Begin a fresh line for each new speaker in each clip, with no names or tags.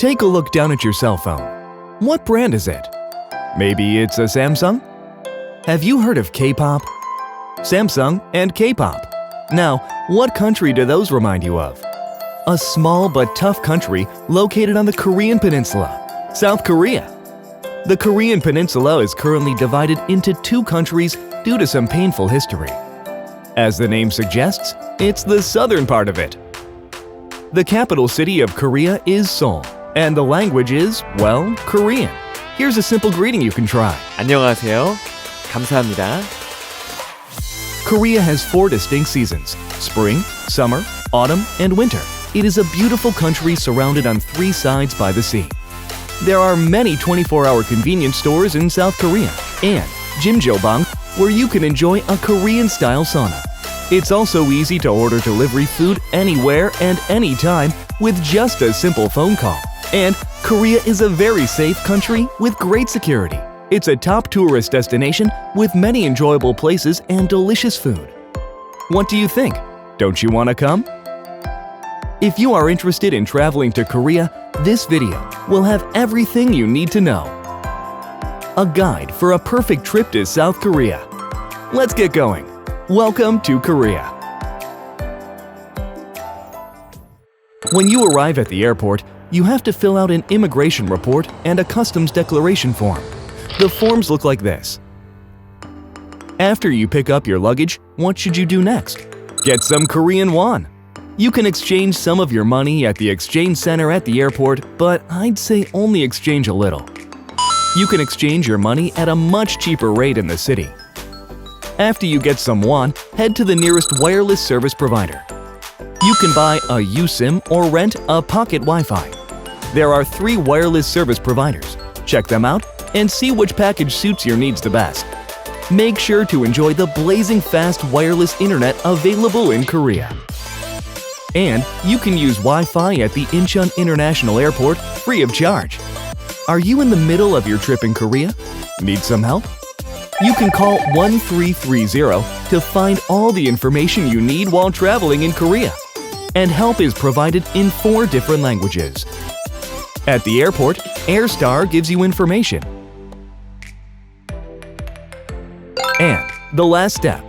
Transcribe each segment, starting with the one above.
Take a look down at your cell phone. What brand is it? Maybe it's a Samsung? Have you heard of K-pop? Samsung and K-pop. Now, what country do those remind you of? A small but tough country located on the Korean Peninsula, South Korea. The Korean Peninsula is currently divided into two countries due to some painful history. As the name suggests, it's the southern part of it. The capital city of Korea is Seoul, and the language is, well, Korean. Here's a simple greeting you can try.
안녕하세요. 감사합니다.
Korea has 4 distinct seasons: spring, summer, autumn, and winter. It is a beautiful country surrounded on 3 sides by the sea. There are many 24-hour convenience stores in South Korea and Jimjilbang, where you can enjoy a Korean-style sauna. It's also easy to order delivery food anywhere and anytime with just a simple phone call. And Korea is a very safe country with great security. It's a top tourist destination with many enjoyable places and delicious food. What do you think? Don't you want to come? If you are interested in traveling to Korea, this video will have everything you need to know. A guide for a perfect trip to South Korea. Let's get going. Welcome to Korea. When you arrive at the airport, you have to fill out an immigration report and a customs declaration form. The forms look like this. After you pick up your luggage, what should you do next? Get some Korean won. You can exchange some of your money at the exchange center at the airport, but I'd say only exchange a little. You can exchange your money at a much cheaper rate in the city. After you get some won, head to the nearest wireless service provider. You can buy a eSIM or rent a pocket Wi-Fi. There are 3 wireless service providers. Check them out and see which package suits your needs the best. Make sure to enjoy the blazing fast wireless internet available in Korea. And you can use Wi-Fi at the Incheon International Airport free of charge. Are you in the middle of your trip in Korea? Need some help? You can call 1330 to find all the information you need while traveling in Korea. And help is provided in 4 different languages. At the airport, AirStar gives you information. And the last step.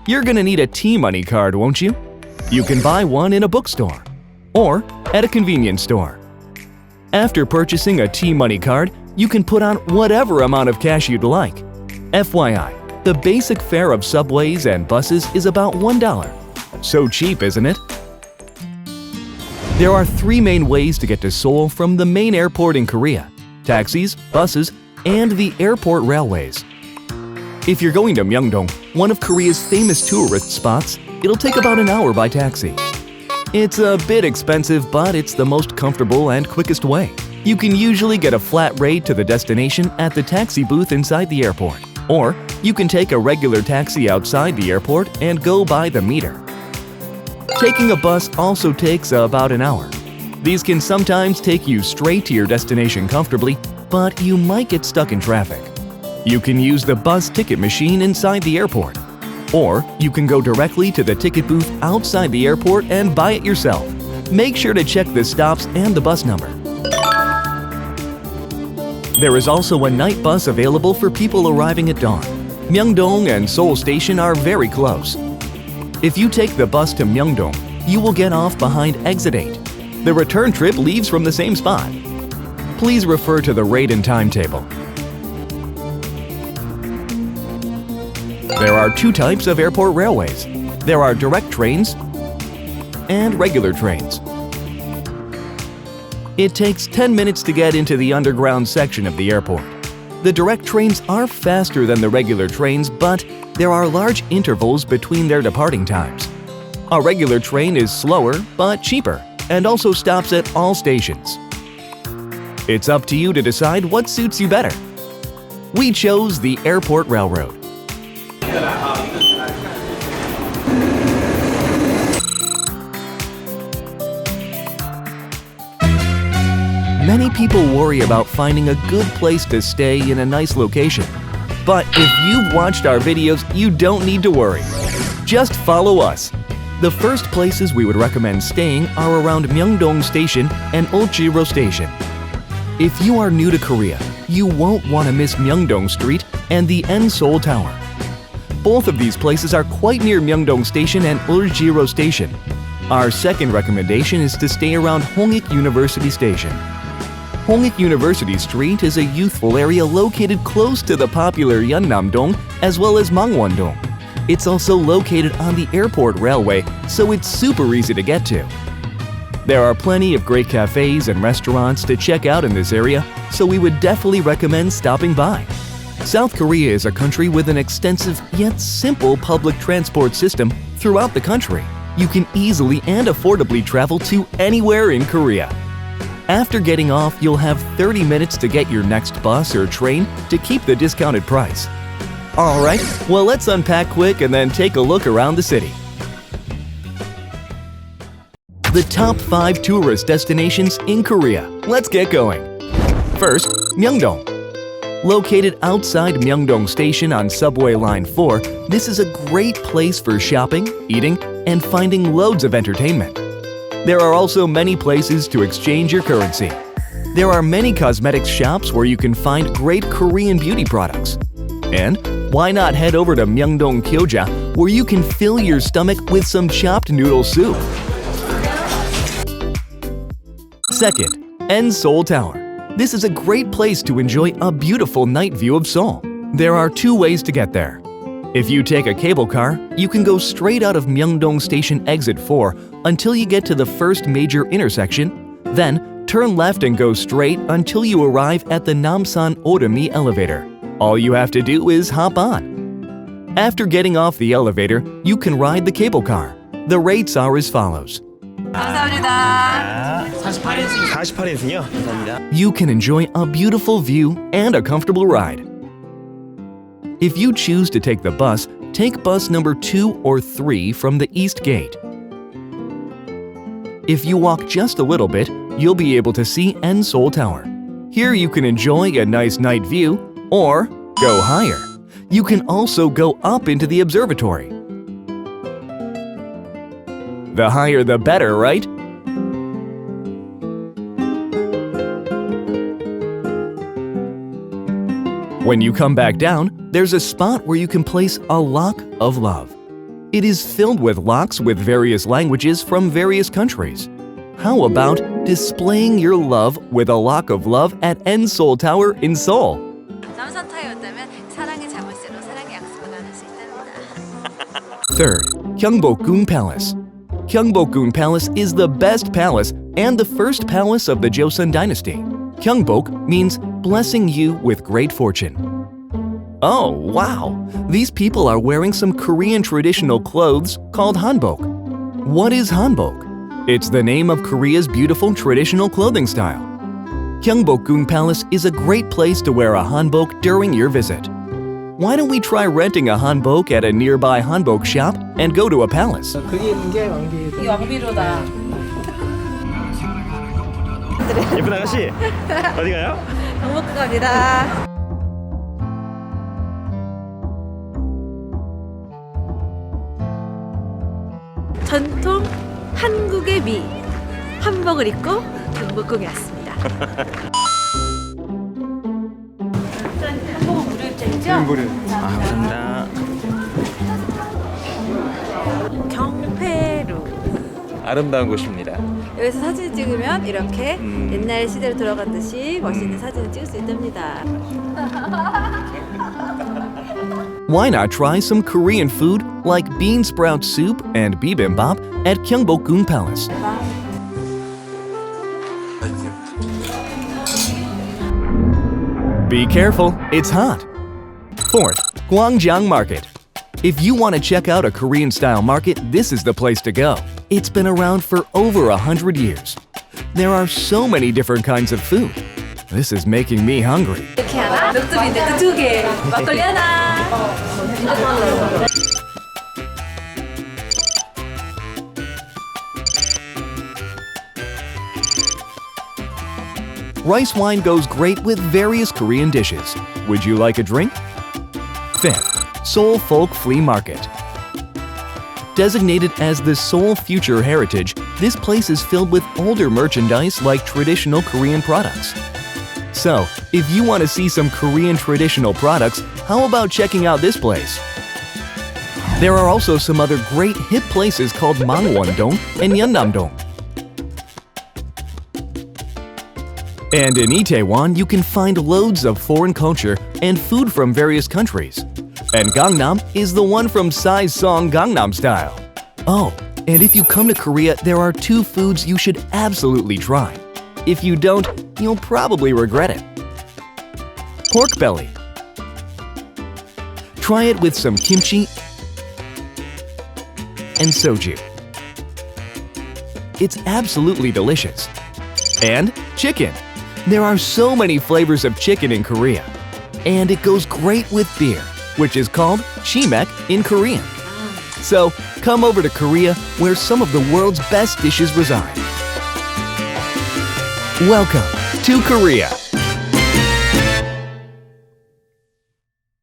You're gonna need a T-Money card, won't you? You can buy one in a bookstore or at a convenience store. After purchasing a T-Money card, you can put on whatever amount of cash you'd like. FYI, the basic fare of subways and buses is about $1. So cheap, isn't it? There are 3 main ways to get to Seoul from the main airport in Korea: taxis, buses, and the airport railways. If you're going to Myeongdong, one of Korea's famous tourist spots, it'll take about an hour by taxi. It's a bit expensive, but it's the most comfortable and quickest way. You can usually get a flat rate to the destination at the taxi booth inside the airport. Or you can take a regular taxi outside the airport and go by the meter. Taking a bus also takes about an hour. These can sometimes take you straight to your destination comfortably, but you might get stuck in traffic. You can use the bus ticket machine inside the airport. Or you can go directly to the ticket booth outside the airport and buy it yourself. Make sure to check the stops and the bus number. There is also a night bus available for people arriving at dawn. Myeongdong and Seoul Station are very close. If you take the bus to Myeongdong, you will get off behind exit 8. The return trip leaves from the same spot. Please refer to the rate and timetable. There are 2 types of airport railways. There are direct trains and regular trains. It takes 10 minutes to get into the underground section of the airport. The direct trains are faster than the regular trains, but there are large intervals between their departing times. A regular train is slower but cheaper and also stops at all stations. It's up to you to decide what suits you better. We chose the Airport Railroad. Many people worry about finding a good place to stay in a nice location. But if you've watched our videos, you don't need to worry. Just follow us. The first places we would recommend staying are around Myeongdong Station and Ulchiro Station. If you are new to Korea, you won't want to miss Myeongdong Street and the Seoul Tower. Both of these places are quite near Myeongdong Station and Uljiro Station. Our second recommendation is to stay around Hongik University Station. Hongik University Street is a youthful area located close to the popular Yeonnam-dong as well as Mangwon-dong. It's also located on the airport railway, so it's super easy to get to. There are plenty of great cafes and restaurants to check out in this area, so we would definitely recommend stopping by. South Korea is a country with an extensive yet simple public transport system throughout the country. You can easily and affordably travel to anywhere in Korea. After getting off, you'll have 30 minutes to get your next bus or train to keep the discounted price. Alright, well let's unpack quick and then take a look around the city. The top 5 tourist destinations in Korea. Let's get going. First, Myeongdong. Located outside Myeongdong Station on subway line 4, this is a great place for shopping, eating, and finding loads of entertainment. There are also many places to exchange your currency. There are many cosmetics shops where you can find great Korean beauty products. And why not head over to Myeongdong Gyoja, where you can fill your stomach with some chopped noodle soup. Second, Seoul Tower. This is a great place to enjoy a beautiful night view of Seoul. There are 2 ways to get there. If you take a cable car, you can go straight out of Myeongdong Station Exit 4 until you get to the first major intersection, then turn left and go straight until you arrive at the Namsan Orumi elevator. All you have to do is hop on. After getting off the elevator, you can ride the cable car. The rates are as follows.
감사합니다. 48인승이요? 감사합니다.
You can enjoy a beautiful view and a comfortable ride. If you choose to take the bus, take bus number 2 or 3 from the East Gate. If you walk just a little bit, you'll be able to see Seoul Tower. Here you can enjoy a nice night view or go higher. You can also go up into the observatory. The higher the better, right? When you come back down, there's a spot where you can place a lock of love. It is filled with locks with various languages from various countries. How about displaying your love with a lock of love at Seoul Tower in Seoul?
남산 타이어였다면 사랑의 자물쇠로 사랑의 약속을 나눌 수 있답니다.
Third, Gyeongbokgung Palace. Gyeongbokgung Palace is the best palace and the first palace of the Joseon dynasty. Gyeongbok means blessing you with great fortune. Oh, wow! These people are wearing some Korean traditional clothes called hanbok. What is hanbok? It's the name of Korea's beautiful traditional clothing style. Gyeongbokgung Palace is a great place to wear a hanbok during your visit. Why don't we try renting a hanbok at a nearby hanbok shop and go to a palace?
이 왕비로다.
예쁜 아가씨 어디 가요?
경복 갑니다. 전통 한국의 미 한복을 입고 경복궁에 왔습니다. 한복은 무료 입장이죠?
무료. 아 감사합니다.
경회루.
아름다운 곳입니다.
여기서 사진 찍으면 이렇게 옛날 시대로 돌아간 듯이 멋있는 사진을 찍을 수 있답니다.
Why not try some Korean food like bean sprout soup and bibimbap at Gyeongbokgung Palace? Be careful, it's hot. Fourth, Gwangjang Market. If you want to check out a Korean-style market, this is the place to go. It's been around for over 100 years. There are so many different kinds of food. This is making me hungry.
이렇게 하나, 녹두빈대트 2개, 막걸리 하나.
Rice wine goes great with various Korean dishes. Would you like a drink? Fifth, Seoul Folk Flea Market. Designated as the Seoul Future Heritage, this place is filled with older merchandise like traditional Korean products. So, if you want to see some Korean traditional products, how about checking out this place? There are also some other great hip places called Myeongdong and Namsan. And in Itaewon, you can find loads of foreign culture and food from various countries. And Gangnam is the one from Psy's song Gangnam Style. Oh, and if you come to Korea, there are 2 foods you should absolutely try. If you don't, you'll probably regret it. Pork belly. Try it with some kimchi and soju. It's absolutely delicious. And chicken. There are so many flavors of chicken in Korea. And it goes great with beer, which is called chimek in Korean. So, come over to Korea, where some of the world's best dishes reside. Welcome to Korea.